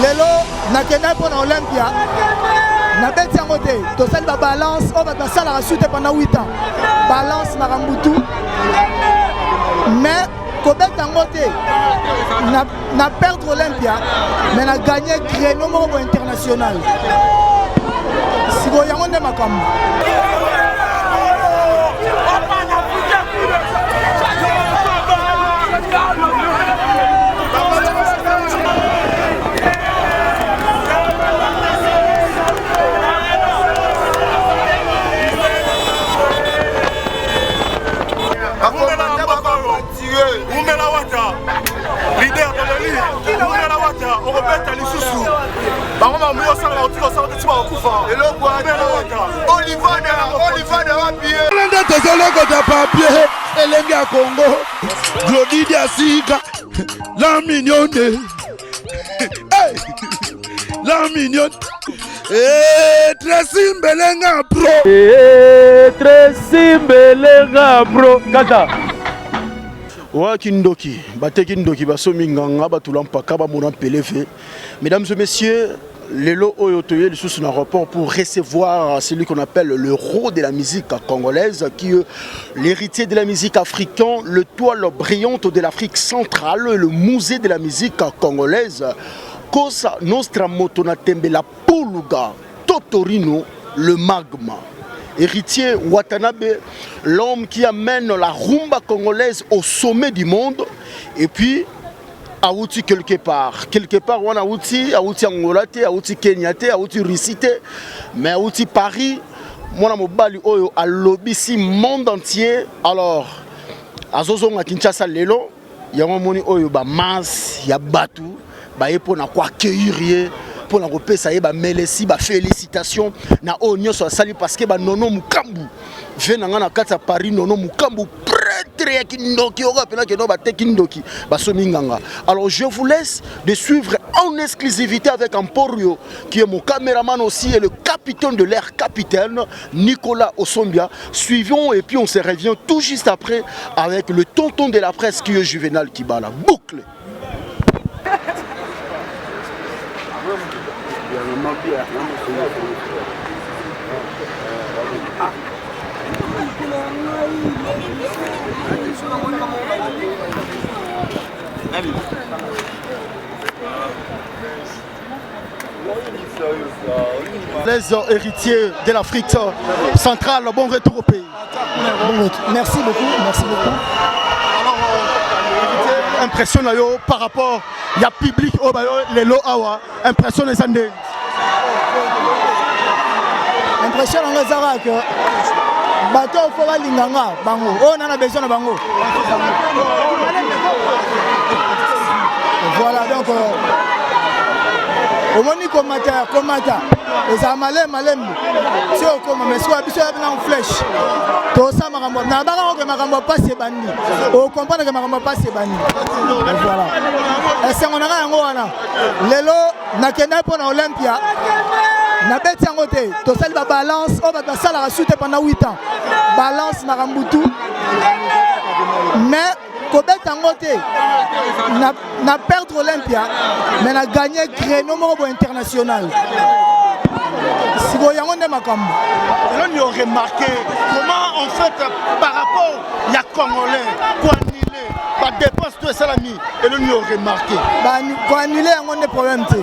lelo nakenda pour Olympia na beti yango te tosali ba balance o ba sala la suite pendant 8 ans balance na rambutu mais kobeta yango te na perdre Olympia mais na gagner créneau moko international siko yango nde makambo Congo, Glodidia Sika, la mignonne, la mignonne, Tracy Mbelenga bro, Tracy Mbelenga bro, Kata. Wa kindoki, bate kindoki, baso minganga, batulampa kaba mona pelefe. Mesdames et messieurs, Lelo Oyotoye, sous un aéroport pour recevoir celui qu'on appelle le roi de la musique congolaise, qui est l'héritier de la musique africaine, le toile brillante de l'Afrique centrale, le musée de la musique congolaise, Kosa Nostra Motona Tembe, la Poluga, Totorino, le magma. Héritier Watanabe, l'homme qui amène la rumba congolaise au sommet du monde, et puis Aouti quelque part, on a Aouti Angola, Aouti Kenya, Aouti Russie, mais Aouti Paris, moi na mobali oyo a lobby si monde entier. Alors, azozo na Kinshasa lelo, ya moni oyo ba mas, ya batu, ba yepo na kwa accueillir pour la repesa ye ba melesi ba félicitations na onyo so sali parce que ba nono mukambu venanga na kata Paris nono mukambu prêtre kindoki ora pena ke no ba tekindoki ba sominganga. Alors je vous laisse de suivre en exclusivité avec Emporio qui est mon caméraman aussi et le capitaine de l'air capitaine Nicolas Osombia. Suivons et puis on se revient tout juste après avec le tonton de la presse qui est Juvenal Kibala. Boucle. Les héritiers de l'Afrique centrale, bon retour au pays. Merci beaucoup, merci beaucoup. Alors, impression par rapport il y a public au les lots awa impression les andés. Impression on les a que bateau faut la linganga bango on a besoin de bango. Voilà donc au moins ni comata et ça malem si on comme mais soit biso na flèche to ça makambo na banga ko makambo pas c'est bandi on comprend que makambo pas c'est bandi. Voilà et c'est on a yango wana lelo na kenda pour na Olympia na beti yango te to sali ba balance o ba sala la suite pendant 8 ans balance na rambutu mais kobeta yango te na perdre Olympia mais na gagner créneau moko international siko yango nde makambo. Là on aurait remarqué comment en fait par rapport il y a Congolais pour annuler ba dépense tout ça l'ami et là on aurait remarqué ba pour annuler yango nde problème te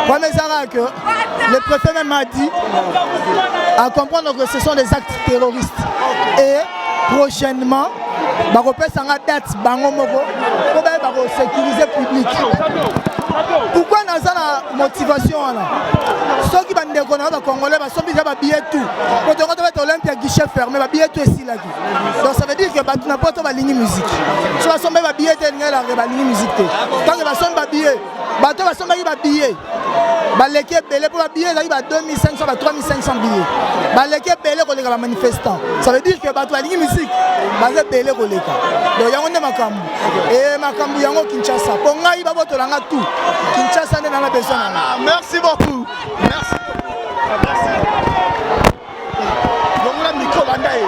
pour mes arabes que le préfet même a dit à comprendre que ce sont des actes terroristes et prochainement bakopesa nga date bango moko po ba sécuriser public. Pourquoi nous avons la motivation là? Ceux qui vont nous les Congolais sont déjà habillés tout. Quand on va à Olympia guichet fermé, habillés tout ici là. Donc ça veut dire que tu n'as pas de ligne musique. Si tu as habillé, tu n'as pas de ligne musique. Quand tu as habillé, tu as habillé. Les belé pour habiller, il y a 2500 à 3500 billets. Les belé pour les manifestants. Ça veut dire que tu as ligne musique. Les belé pour les cas. Donc il y a un makambu. Et makambu yango Kinshasa. Pour nga il va voter là tout. Kinshasa n'est pas besoin. Merci beaucoup. Merci. Merci. Donc là micro bandaye.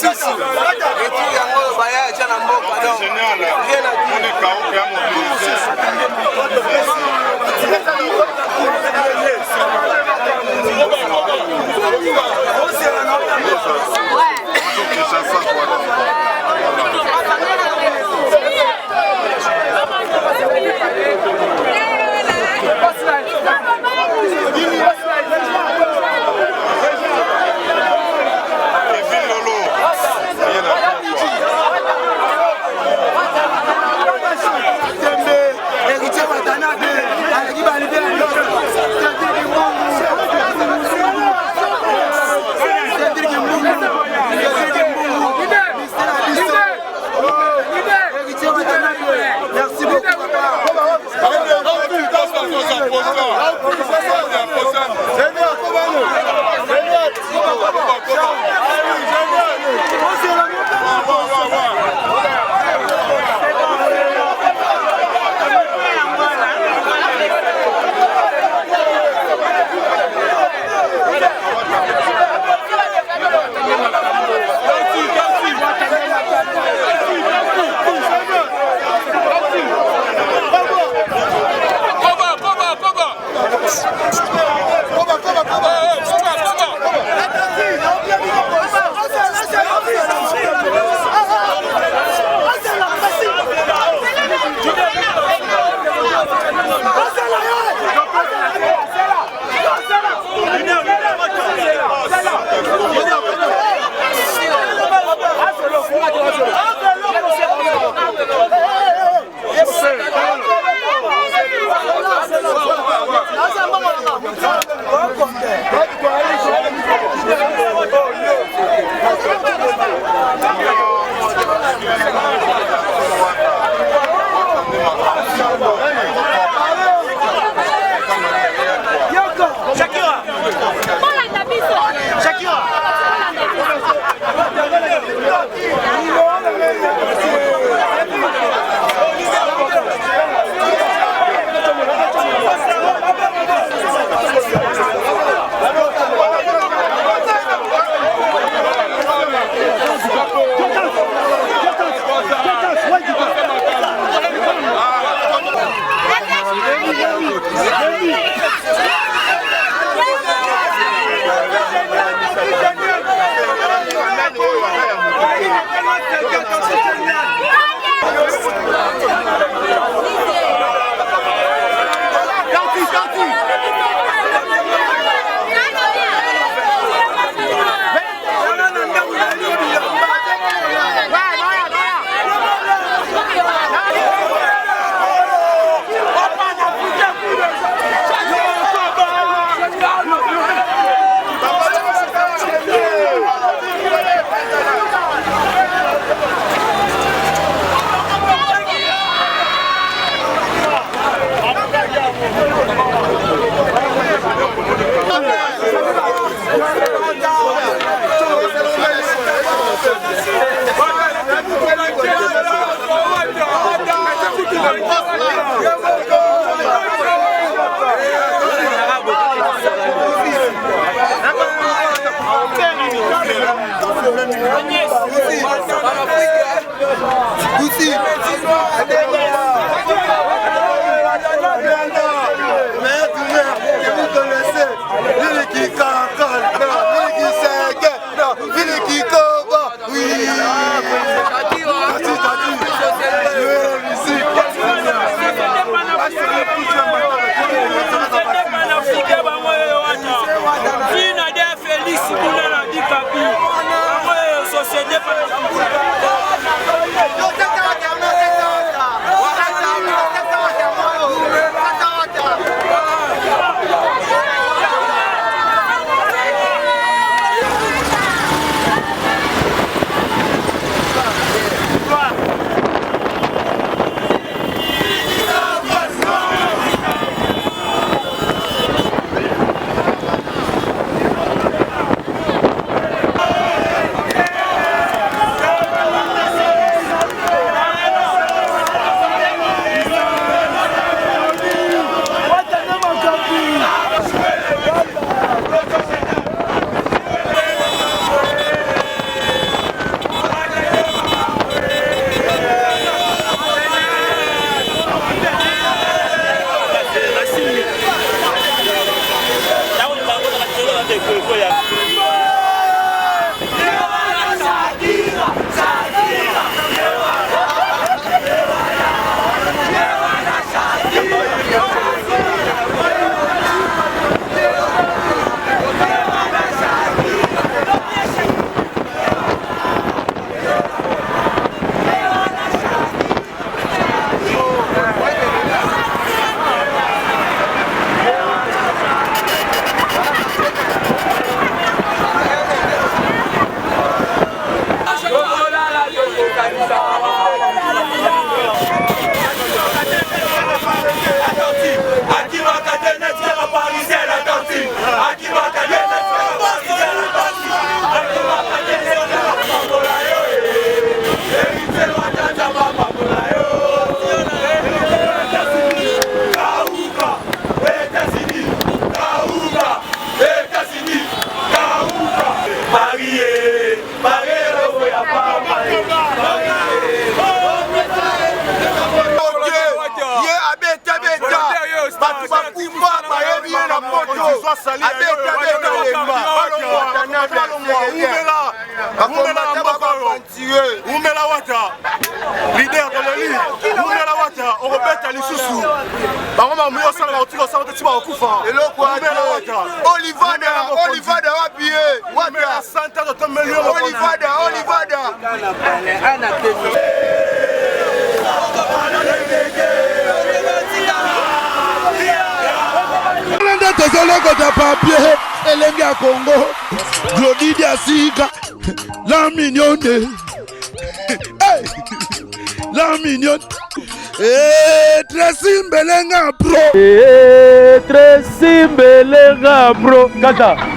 Masisi. Retour yango baya aja na mboka donc. Rien à Umela wata leader toleli umela wata orobeta lisusu bangoma muyo sala otiko sala tiba okufa umela wata Olivada wapie wata santa to melio Olivada ana temi tozolokota papier elenge ya Congo Glodidi Asika la mignonne la mignonne Tracy Mbelenga bro Tracy Mbelenga bro kata